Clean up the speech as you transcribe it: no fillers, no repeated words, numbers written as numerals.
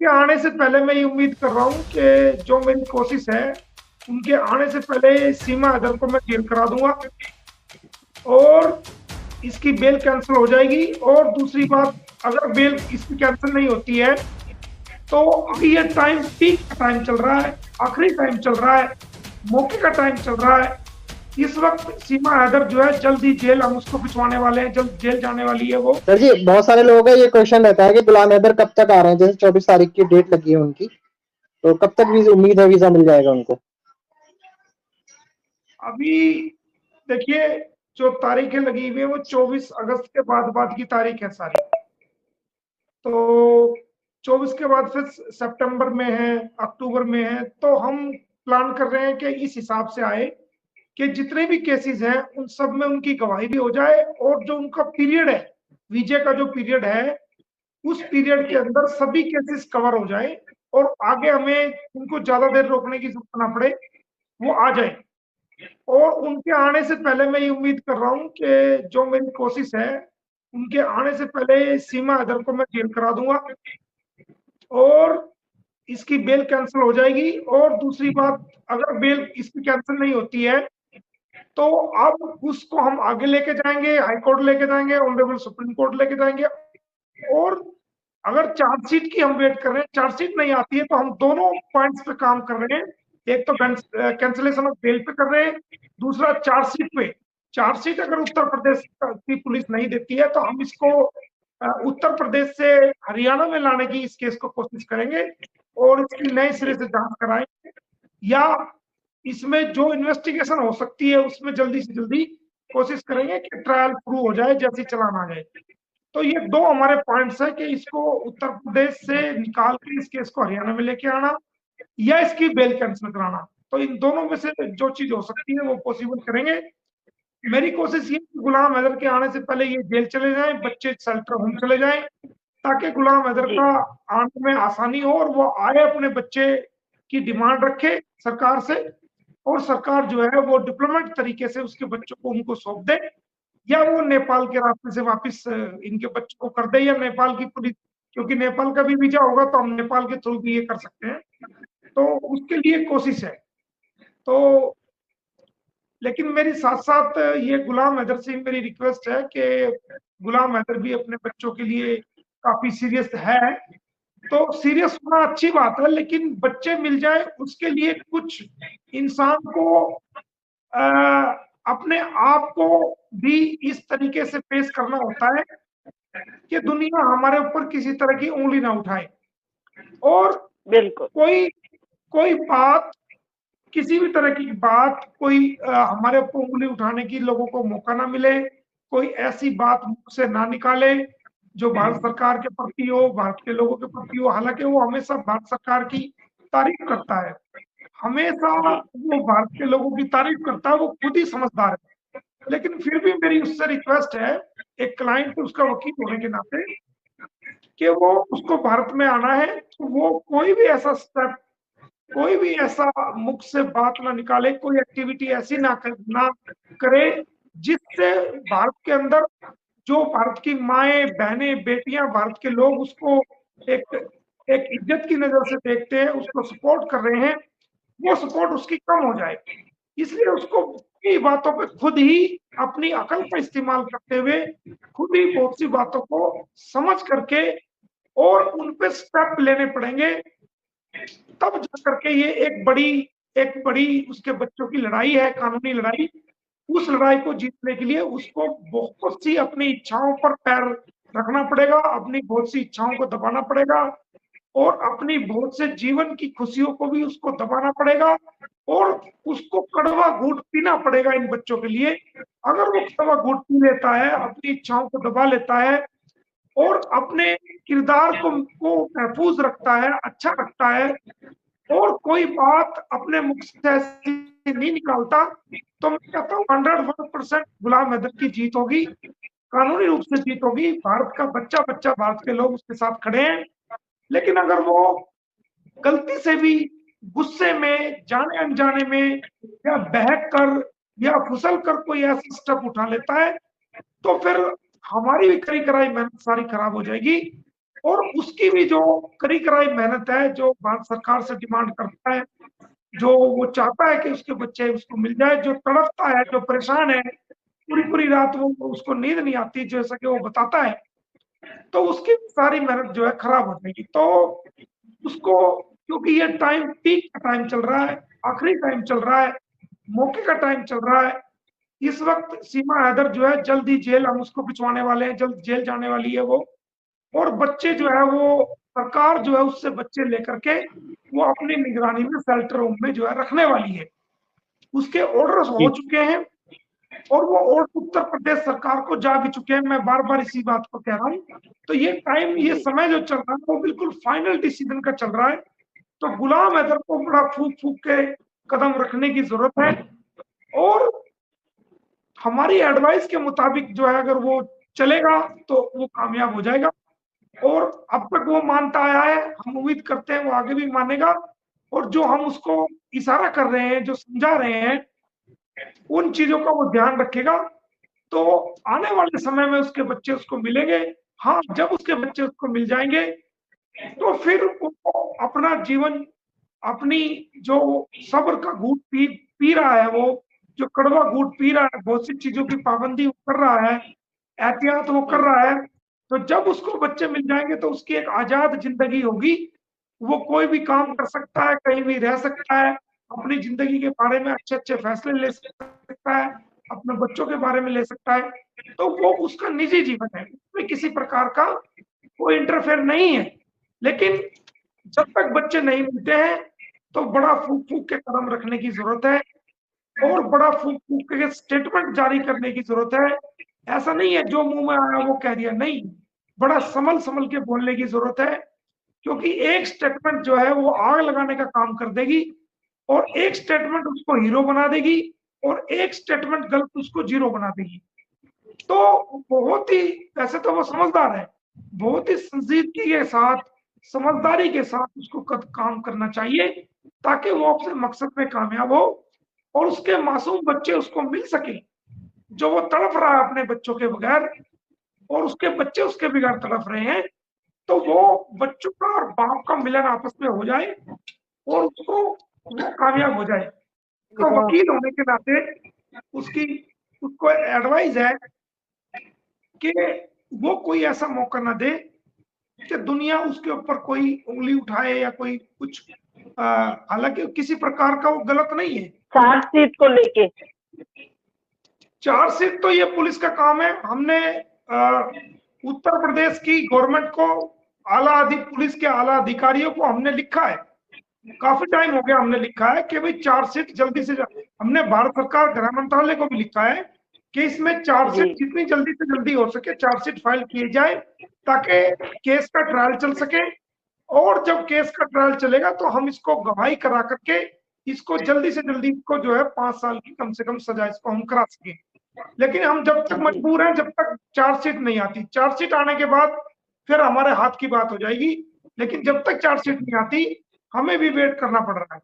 उनके आने से पहले मैं ये उम्मीद कर रहा हूँ कि जो मेरी कोशिश है, उनके आने से पहले सीमा हैदर को मैं जेल करा दूंगा और इसकी बेल कैंसिल हो जाएगी। और दूसरी बात, अगर बेल इसकी कैंसिल नहीं होती है तो अभी ये टाइम पीक का टाइम चल रहा है, आखिरी टाइम चल रहा है, मौके का टाइम चल रहा है। इस वक्त सीमा हैदर जो है जल्द ही जेल, हम उसको भिजवाने वाले हैं, जल्द जेल जाने वाली है वो। सर जी, बहुत सारे लोगों का ये क्वेश्चन रहता है कि गुलाम हैदर कब तक आ रहे हैं, जैसे 24 तारीख की डेट लगी है उनकी, तो कब तक वीजा उम्मीद है वीजा मिल जाएगा उनको? अभी देखिए, जो तारीखें लगी हुई है वो 24 अगस्त के बाद की तारीख है सारी। तो 24 के बाद फिर सितंबर में है, अक्टूबर में है, तो हम प्लान कर रहे हैं कि इस हिसाब से आए कि जितने भी केसेस हैं उन सब में उनकी गवाही भी हो जाए और जो उनका पीरियड है, वीजे का जो पीरियड है, उस पीरियड के अंदर सभी केसेस कवर हो जाए और आगे हमें उनको ज्यादा देर रोकने की जरूरत ना पड़े, वो आ जाए। और उनके आने से पहले मैं ये उम्मीद कर रहा हूँ कि जो मेरी कोशिश है, उनके आने से पहले सीमा हैदर को मैं जेल करा दूंगा और इसकी बेल कैंसिल हो जाएगी। और दूसरी बात, अगर बेल इसकी कैंसिल नहीं होती है तो अब उसको हम आगे लेके जाएंगे, हाई कोर्ट लेके जाएंगे, ऑनरेबल सुप्रीम कोर्ट लेके जाएंगे। और अगर चार्जशीट की हम वेट कर रहे हैं, चार्जशीट नहीं आती है तो हम दोनों पॉइंट्स पे काम कर रहे हैं। एक तो कैंसिलेशन ऑफ बेल पे कर रहे हैं, दूसरा चार्जशीट पे। चार्जशीट अगर उत्तर प्रदेश की पुलिस नहीं देती है तो हम इसको उत्तर प्रदेश से हरियाणा में लाने की इस केस को कोशिश करेंगे और इसकी नए सिरे से जांच कराएंगे, या इसमें जो इन्वेस्टिगेशन हो सकती है उसमें जल्दी से जल्दी कोशिश करेंगे कि ट्रायल प्रूव हो जाए, जैसे चलान आ जाए। तो ये दो हमारे पॉइंट्स है कि इसको उत्तर प्रदेश से निकाल के इस केस को हरियाणा में लेके आना या इसकी बेल कैंसिल कराना। तो इन दोनों में से जो चीज हो सकती है वो पॉसिबल करेंगे। मेरी कोशिश ये कि गुलाम हैदर के आने से पहले ये जेल चले जाएं, बच्चे शेल्टर होम चले जाएं, ताकि गुलाम हैदर का आने में आसानी हो और वो आए, अपने बच्चे की डिमांड रखे सरकार से और सरकार जो है वो डिप्लोमेट तरीके से उसके बच्चों को उनको सौंप दे, या वो नेपाल के रास्ते से वापस इनके बच्चों को कर दे, या नेपाल की पुलिस, क्योंकि नेपाल का भी वीजा होगा तो हम नेपाल के थ्रू भी ये कर सकते हैं। तो उसके लिए कोशिश है। तो लेकिन मेरी साथ साथ ये गुलाम हैदर से मेरी रिक्वेस्ट है कि गुलाम हैदर भी अपने बच्चों के लिए काफी सीरियस है। तो सीरियस होना अच्छी बात है, लेकिन बच्चे मिल जाए उसके लिए कुछ इंसान को अपने आप को भी इस तरीके से पेश करना होता है कि दुनिया हमारे ऊपर किसी तरह की उंगली ना उठाए। और बिल्कुल कोई कोई बात, किसी भी तरह की बात, कोई हमारे ऊपर उंगली उठाने की लोगों को मौका ना मिले, कोई ऐसी बात मुंह से ना निकाले जो भारत सरकार के प्रति हो, भारत के लोगों के प्रति हो। हालांकि वो हमेशा भारत सरकार की तारीफ करता है, हमेशा वो भारत के लोगों की तारीफ करता है, वो खुद ही समझदार है। लेकिन फिर भी मेरी उससे रिक्वेस्ट है, एक क्लाइंट उसका वकील होने के नाते, कि वो उसको भारत में आना है तो वो कोई भी ऐसा स्टेप, कोई भी ऐसा मुख से बात ना निकाले, कोई एक्टिविटी ऐसी ना करे जिससे भारत के अंदर जो भारत की माएं, बहनें, बेटियां, भारत के लोग उसको एक एक इज्जत की नजर से देखते हैं, उसको सपोर्ट कर रहे हैं, वो सपोर्ट उसकी कम हो जाए। इसलिए उसको कई बातों पे खुद ही अपनी अकल का इस्तेमाल करते हुए खुद ही बहुत सी बातों को समझ करके और उन पे स्टेप लेने पड़ेंगे, तब जा करके ये एक बड़ी उसके बच्चों की लड़ाई है, कानूनी लड़ाई। उस लड़ाई को जीतने के लिए उसको बहुत सी अपनी इच्छाओं पर पैर रखना पड़ेगा, अपनी बहुत सी इच्छाओं को दबाना पड़ेगा और अपनी बहुत से जीवन की खुशियों को भी उसको दबाना पड़ेगा और उसको कड़वा घूंट पीना पड़ेगा इन बच्चों के लिए। अगर वो कड़वा घूंट पी लेता है, अपनी इच्छाओं को दबा लेता है और अपने किरदार को महफूज रखता है, अच्छा रखता है और कोई बात अपने मुख से ऐसी नहीं निकालता, तो मैं कहता हूँ 101% गुलाम हैदर की जीत होगी, कानूनी रूप से जीत होगी। भारत का बच्चा बच्चा, भारत के लोग उसके साथ खड़े हैं। लेकिन अगर वो गलती से भी गुस्से में, जाने अनजाने में, या बहक कर या फिसल कर कोई ऐसा स्टेप उठा लेता है तो फिर हमारी भी कई कराई मेहनत सारी खराब हो जाएगी। और उसकी भी जो कड़ी कराई मेहनत है, जो भारत सरकार से डिमांड करता है, जो वो चाहता है कि उसके बच्चे उसको मिल जाए, जो तड़पता है, जो परेशान है, पूरी पूरी रात वो उसको नींद नहीं आती जैसा कि वो बताता है, तो उसकी सारी मेहनत जो है खराब हो जाएगी। तो उसको, क्योंकि ये टाइम पीक का टाइम चल रहा है, आखिरी टाइम चल रहा है, मौके का टाइम चल रहा है, इस वक्त सीमा हैदर जो है जल्दी जेल, हम उसको भिजवाने वाले हैं, जल्द जेल जाने वाली है वो। और बच्चे जो है वो सरकार जो है उससे बच्चे लेकर के वो अपनी निगरानी में शेल्टर होम में जो है रखने वाली है। उसके ऑर्डर्स हो चुके हैं और वो ऑर्डर उत्तर प्रदेश सरकार को जा भी चुके हैं। मैं बार बार इसी बात को कह रहा हूँ। तो ये टाइम, ये समय जो चल रहा है वो बिल्कुल फाइनल डिसीजन का चल रहा है। तो गुलाम हैदर को बड़ा फूक फूक के कदम रखने की जरूरत है और हमारी एडवाइस के मुताबिक जो है अगर वो चलेगा तो वो कामयाब हो जाएगा। और अब तक वो मानता आया है, हम उम्मीद करते हैं वो आगे भी मानेगा। और जो हम उसको इशारा कर रहे हैं, जो समझा रहे हैं, उन चीजों का वो ध्यान रखेगा तो आने वाले समय में उसके बच्चे उसको मिलेंगे। हाँ, जब उसके बच्चे उसको मिल जाएंगे तो फिर वो अपना जीवन, अपनी जो सब्र का घूंट पी रहा है, वो जो कड़वा घूंट पी रहा है, बहुत सी चीजों की पाबंदी वो कर रहा है, एहतियात वो कर रहा है, तो जब उसको बच्चे मिल जाएंगे तो उसकी एक आजाद जिंदगी होगी। वो कोई भी काम कर सकता है, कहीं भी रह सकता है, अपनी जिंदगी के बारे में अच्छे अच्छे फैसले ले सकता है, अपने बच्चों के बारे में ले सकता है। तो वो उसका निजी जीवन है, उसमें किसी प्रकार का कोई इंटरफेयर नहीं है। लेकिन जब तक बच्चे नहीं मिलते हैं तो बड़ा फूक फूक के कदम रखने की जरूरत है और बड़ा फूक फूक के स्टेटमेंट जारी करने की जरूरत है। ऐसा नहीं है जो मुंह में आया वो कह दिया, नहीं, बड़ा संभल संभल के बोलने की जरूरत है। क्योंकि एक स्टेटमेंट जो है वो आग लगाने का काम कर देगी और एक स्टेटमेंट उसको हीरो बना देगी और एक स्टेटमेंट गलत उसको जीरो बना देगी। तो बहुत ही, वैसे तो वो समझदार है, बहुत ही संजीदगी के साथ, समझदारी के साथ उसको काम करना चाहिए ताकि वो अपने मकसद में कामयाब हो और उसके मासूम बच्चे उसको मिल सके। जो वो तड़प रहा है अपने बच्चों के बगैर और उसके बच्चे उसके बगैर तड़प रहे हैं, तो वो बच्चों का और बाप का मिलन आपस में हो जाए और उसको वो कामयाब हो जाए। उसका वकील होने के नाते उसकी उसको एडवाइस है कि वो कोई ऐसा मौका ना दे कि दुनिया उसके ऊपर कोई उंगली उठाए या कोई कुछ। हालांकि किसी प्रकार का वो गलत नहीं है। चार्जशीट को लेके चार्जशीट तो ये पुलिस का काम है। हमने उत्तर प्रदेश की गवर्नमेंट को, पुलिस के आला अधिकारियों को हमने लिखा है, काफी टाइम हो गया हमने लिखा है कि भाई चार्जशीट जल्दी से हमने भारत सरकार गृह मंत्रालय को भी लिखा है कि इसमें चार्जशीट जितनी जल्दी से जल्दी हो सके चार्जशीट फाइल किए जाए ताकि केस का ट्रायल चल सके। और जब केस का ट्रायल चलेगा तो हम इसको गवाही करा करके इसको जल्दी से जल्दी इसको जो है 5 साल की कम से कम सजा इसको हम करा सके। लेकिन हम जब तक मजबूर हैं, जब तक चार्जशीट नहीं आती, चार्जशीट आने के बाद फिर हमारे हाथ की बात हो जाएगी। लेकिन जब तक चार्जशीट नहीं आती हमें भी वेट करना पड़ रहा है।